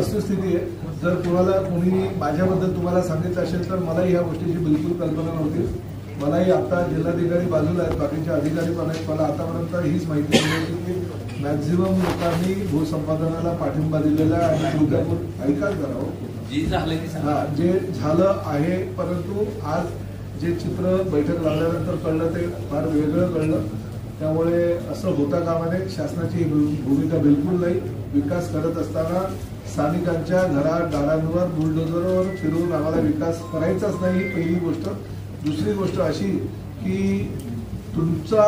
वस्तुस्थिती आहे। जर कोणी माझ्याबद्दल तुम्हाला सांगितलं असेल तर मला ह्या गोष्टीची बिलकुल कल्पना नव्हती। मलाही आता जिल्हाधिकारी बाजूला आहेत, बाकीचे अधिकारी पण आहेत, मला आतापर्यंत हीच माहिती मिळाली की मॅक्झिमम लोकांनी भूसंपादनाला पाठिंबा दिलेला आहे आणि तुळजापूर ऐकाच करावं जे झालं आहे। परंतु आज जे चित्र बैठक लागल्यानंतर कळलं ते फार वेगळं कळलं। त्यामुळे असं होता कामा नये। शासनाची भूमिका बिलकुल नाही। विकास करत असताना स्थानिकांच्या दारांवर बुलडोझरवर फिरून आम्हाला विकास करायचाच नाही, ही पहिली गोष्ट। दुसरी गोष्ट अशी की तुमचा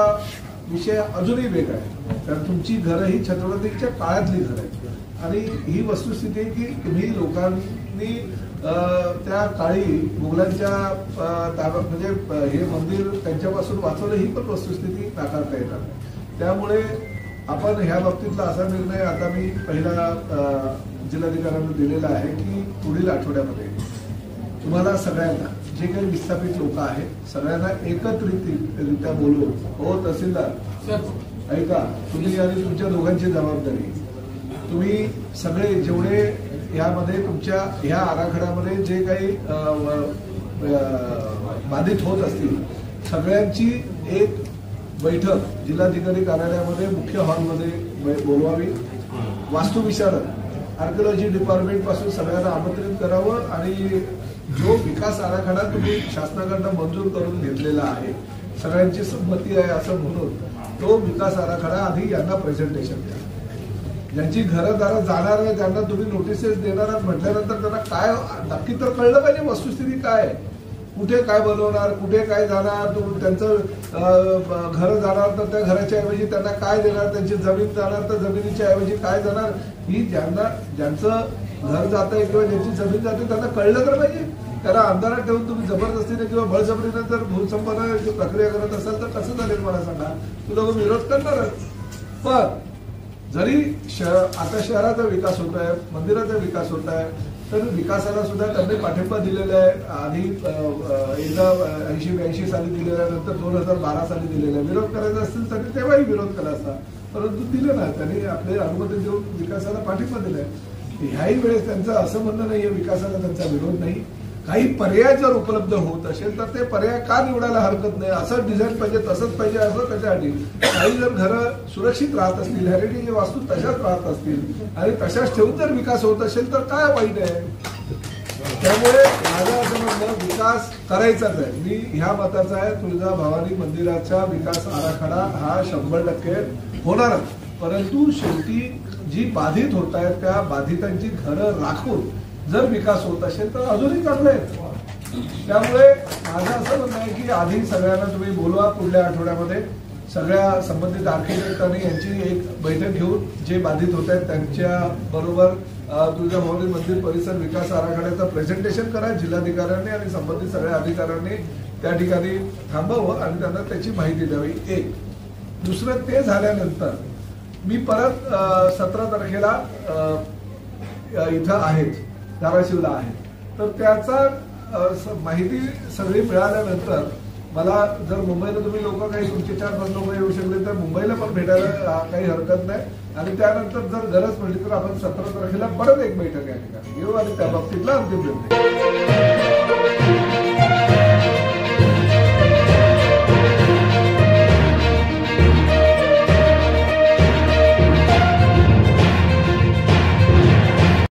विषय अजूनही वेगळा आहे, कारण तुमची घरं ही छत्रपतीच्या काळातली घरं आहेत आणि ही वस्तुस्थिती आहे की तुम्ही लोकांनी त्या काळी मुघलांच्या ताब्यात म्हणजे हे मंदिर त्यांच्यापासून वाचवलं, ही पण वस्तुस्थिती नाकारता येणार नाही। त्यामुळे आपण ह्या बाबतीतला असा निर्णय आता मी पहिला जिल्हाधिकाऱ्यांना दिलेला आहे की पुढील आठवड्यामध्ये तुम्हाला सगळ्यांना जे काही विस्थापित लोक आहेत सगळ्यांना एकत्रितरित्या बोलवून, हो तहसीलदार ऐका, तुम्ही आणि तुमच्या दोघांची जबाबदारी, तुम्ही सगळे जेवढे यामध्ये तुमच्या ह्या आराखड्यामध्ये जे काही बाधित होत असतील सगळ्यांची एक बैठक जिल्हाधिकारी कार्यालयामध्ये मुख्य हॉलमध्ये बोलवावी। वास्तुविशारद आर्किओलॉजी डिपार्टमेंट पासून सगळ्यांना आमंत्रित करावं आणि जो विकास आराखडा तुम्ही शासनाकडनं मंजूर करून घेतलेला आहे, सगळ्यांची संमती आहे असं म्हणून तो विकास आराखडा आधी यांना प्रेझेंटेशन द्या। ज्यांची घरदारं जाणार आहे त्यांना तुम्ही नोटिसेस देणार म्हटल्यानंतर त्यांना काय नक्की तर कळलं पाहिजे वस्तुस्थिती काय आहे, कुठे काय बनवणार, कुठे काय जाणार, त्यांचं घर जाणार तर त्या घराच्या ऐवजी त्यांना काय देणार, त्यांची जमीन जाणार तर जमिनीच्या ऐवजी काय जाणार, ही ज्यांचं घर जात आहे किंवा ज्यांची जमीन जाते त्यांना कळलं तर पाहिजे। त्याला अंधारात ठेवून तुम्ही जबरदस्तीने किंवा बळजबरीने जर भूसंपादनाची प्रक्रिया करत असाल तर कसं चालेल मला सांगा, तू लोक विरोध करणारच। पण जरी आता शहराचा विकास होत आहे, मंदिराचा विकास होत आहे, तर विकासाला सुद्धा त्यांनी पाठिंबा दिलेला आहे। आधी एकदा 80-82 साली दिलेला आहे, नंतर 2012 साली दिलेला आहे। विरोध करायचा असेल तर तेव्हाही विरोध केला असता, परंतु दिलं ना, त्यांनी आपले अनुमती देऊन विकासाला पाठिंबा दिलाय। ह्याही वेळेस त्यांचं असं म्हणणं नाहीये विकासाला त्यांचा विरोध नाही। काही पर्याय जर उपलब्ध होत असेल तर ते पर्याय का निवडायला हरकत नाही। असं डिझाईन पाहिजे तसंच पाहिजे असं त्याच्यासाठी काही जर घरं सुरक्षित राहत असतील, हेरिटेज वास्तू तशाच राहत असतील आणि तशाच ठेवून जर विकास होत असेल तर काय वाईट आहे। त्यामुळे माझं असं म्हणणं विकास करायचाच आहे। मी ह्या मताचा आहे, तुळजाभवानी मंदिराचा विकास आराखडा हा 100% होणारच। परंतु शेवटी जी बाधित होत आहेत त्या बाधितांची घरं राखून जर विकास होत असेल तर अजूनही चांगलं आहे। त्यामुळे माझं असं म्हणणं आहे की आधी सगळ्यांना तुम्ही बोलवा, पुढल्या आठवड्यामध्ये सगळ्या संबंधित आर्किटेक्टांनी यांची एक बैठक घेऊन जे बाधित होत आहेत त्यांच्या बरोबर तुळजाभवानी मंदिर परिसर विकास आराखड्याचं प्रेझेंटेशन करा जिल्हाधिकाऱ्यांनी आणि संबंधित सगळ्या अधिकाऱ्यांनी त्या ठिकाणी थांबावं आणि त्यांना त्याची माहिती द्यावी। एक दुसरं ते झाल्यानंतर मी परत 17 तारखेला इथं आहेत, धाराशिवला आहे, तर त्याचा माहिती सगळी मिळाल्यानंतर मला जर मुंबईला तुम्ही लोक काही तुमचे 4-5 लोक येऊ शकले तर मुंबईला पण भेटायला काही हरकत नाही आणि त्यानंतर जर गरज पडली तर आपण 17 तारखेला परत एक बैठक या ठिकाणी घेऊ आणि त्या बाबतीतला अंतिम निर्णय